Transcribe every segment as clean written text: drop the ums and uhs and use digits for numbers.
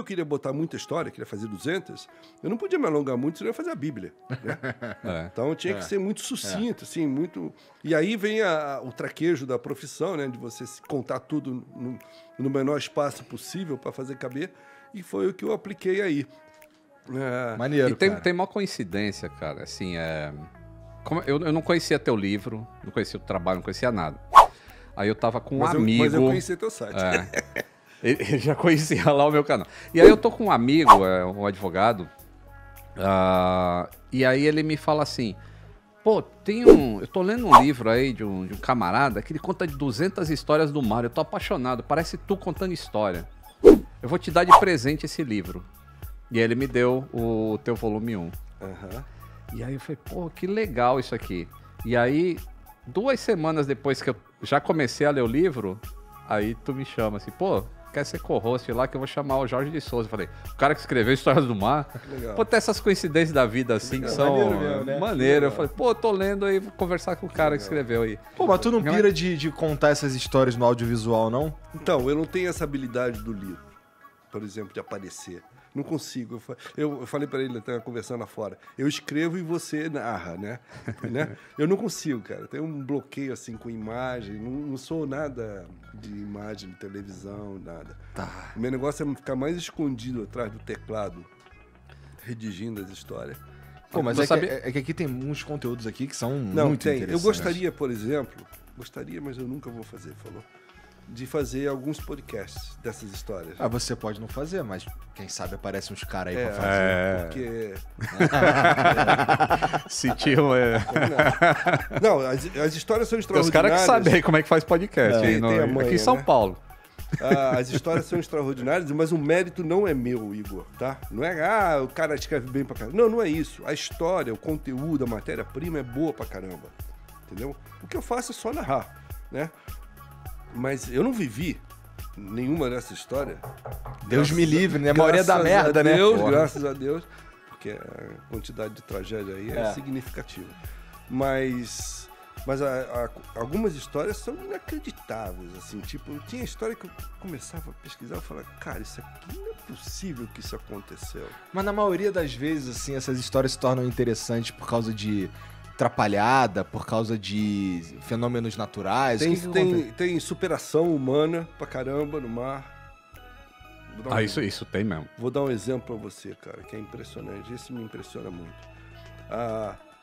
queria botar muita história, queria fazer 200, eu não podia me alongar muito, senão eu ia fazer a Bíblia. Né? Então tinha que ser muito sucinto, assim, muito... E aí vem o traquejo da profissão, né? De você contar tudo no menor espaço possível para fazer caber. E foi o que eu apliquei aí. Maneiro, e tem uma coincidência, cara, assim, eu não conhecia teu livro, não conhecia o trabalho, não conhecia nada. Aí eu tava com um amigo... Mas eu conhecia teu site. Ele já conhecia lá o meu canal. E aí eu tô com um amigo, um advogado, e aí ele me fala assim, pô, eu tô lendo um livro aí de um camarada que ele conta de 200 histórias do mar, eu tô apaixonado, parece tu contando história. Eu vou te dar de presente esse livro. E aí ele me deu o teu volume 1. E aí eu falei, pô, que legal isso aqui. E aí, 2 semanas depois que eu já comecei a ler o livro, aí tu me chama assim, pô, quer ser co-host lá que eu vou chamar o Jorge de Souza. Eu falei, o cara que escreveu Histórias do Mar. Legal. Pô, tem essas coincidências da vida assim que são maneiro mesmo, né? maneiro. Eu falei, pô, tô lendo aí, vou conversar com o cara que escreveu aí. Pô, mas tu não pira de contar essas histórias no audiovisual, não? Então, eu não tenho essa habilidade do livro, por exemplo, de aparecer. Não consigo. Eu falei para ele, até conversando lá fora, eu escrevo e você narra, né? Eu não consigo, cara. Eu tenho um bloqueio assim com imagem, não sou nada de imagem, de televisão, nada. Tá. O meu negócio é ficar mais escondido atrás do teclado, redigindo as histórias. Pô, mas é que aqui tem uns conteúdos aqui que são muito interessantes. Eu gostaria, por exemplo, mas eu nunca vou fazer, de fazer alguns podcasts dessas histórias. Ah, você pode não fazer, mas quem sabe aparece uns caras aí pra fazer. Porque... Sentiu, Não, as histórias são Tem os extraordinárias. caras que sabem como é que faz podcast aí tem a manha, aqui em São né? Paulo. As histórias são extraordinárias, mas o mérito não é meu, Igor, tá? Não é, o cara escreve bem pra caramba. Não é isso. A história, o conteúdo, a matéria-prima é boa pra caramba. Entendeu? O que eu faço é só narrar, né? Mas eu não vivi nenhuma dessa história. Deus me livre, né? A maioria da merda, né? Graças a Deus, porque a quantidade de tragédia aí é significativa. Mas algumas histórias são inacreditáveis, assim, tipo, tinha história que eu começava a pesquisar e falava, cara, isso aqui não é possível que isso aconteceu. Mas na maioria das vezes, assim, essas histórias se tornam interessantes por causa de atrapalhada, por causa de fenômenos naturais. Tem superação humana pra caramba no mar. Isso tem mesmo. Vou dar um exemplo pra você, cara, que é impressionante. Esse me impressiona muito.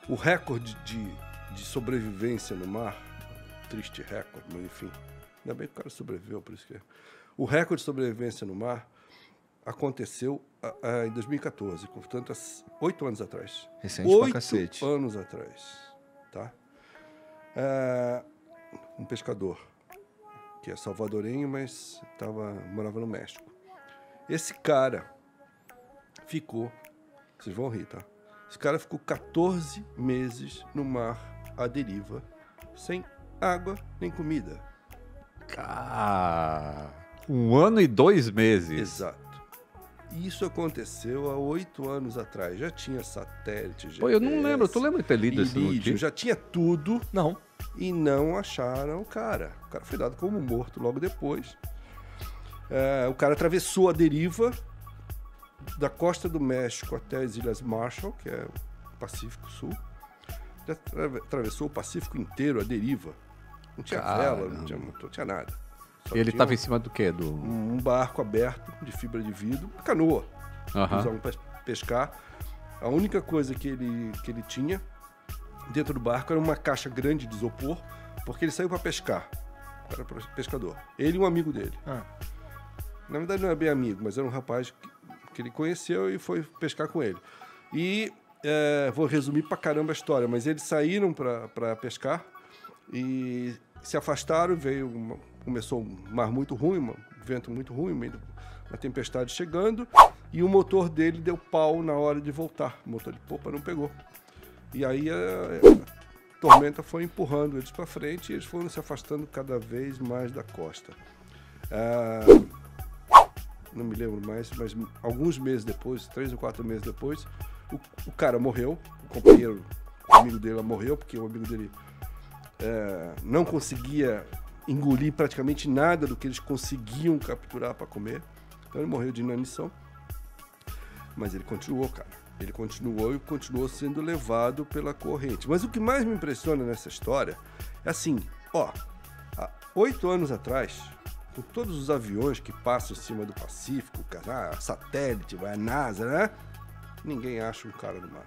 O recorde de sobrevivência no mar, triste recorde, mas enfim, ainda bem que o cara sobreviveu, por isso que o recorde de sobrevivência no mar aconteceu em 2014, portanto, há 8 anos atrás. Recente pra cacete. 8 anos atrás, tá? Um pescador, que é salvadorenho, mas morava no México. Esse cara ficou, vocês vão rir, tá? Esse cara ficou 14 meses no mar à deriva, sem água nem comida. 1 ano e 2 meses. Exato. Isso aconteceu há 8 anos atrás. Já tinha satélite, GPS, Pô, eu não lembro. Tu lembra de ter lido esse notícia? Já tinha tudo. Não. E não acharam o cara. O cara foi dado como morto logo depois. O cara atravessou a deriva da costa do México até as Ilhas Marshall, que é o Pacífico Sul. Já atravessou o Pacífico inteiro, a deriva. Não tinha vela, não tinha motor, não tinha nada. E ele estava em cima do quê? Um barco aberto de fibra de vidro, canoa. Usavam para pescar. A única coisa que ele tinha dentro do barco era uma caixa grande de isopor, porque ele saiu para pescar. Era pescador. Ele e um amigo dele. Na verdade não é bem amigo, mas era um rapaz que ele conheceu e foi pescar com ele. E vou resumir pra caramba a história, mas eles saíram para pescar e se afastaram, começou um mar muito ruim, um vento muito ruim, uma tempestade chegando, e o motor dele deu pau na hora de voltar. O motor de popa não pegou. E aí a tormenta foi empurrando eles para frente e eles foram se afastando cada vez mais da costa. Não me lembro mais, mas alguns meses depois, 3 ou 4 meses depois, o cara morreu, o amigo dele morreu, porque o amigo dele não conseguia engolir praticamente nada do que eles conseguiam capturar para comer. Então ele morreu de inanição. Mas ele continuou, cara. Ele continuou e continuou sendo levado pela corrente. Mas o que mais me impressiona nessa história é assim, ó, há 8 anos atrás, com todos os aviões que passam em cima do Pacífico, cara, satélite, vai a NASA, né? Ninguém acha um cara no mar.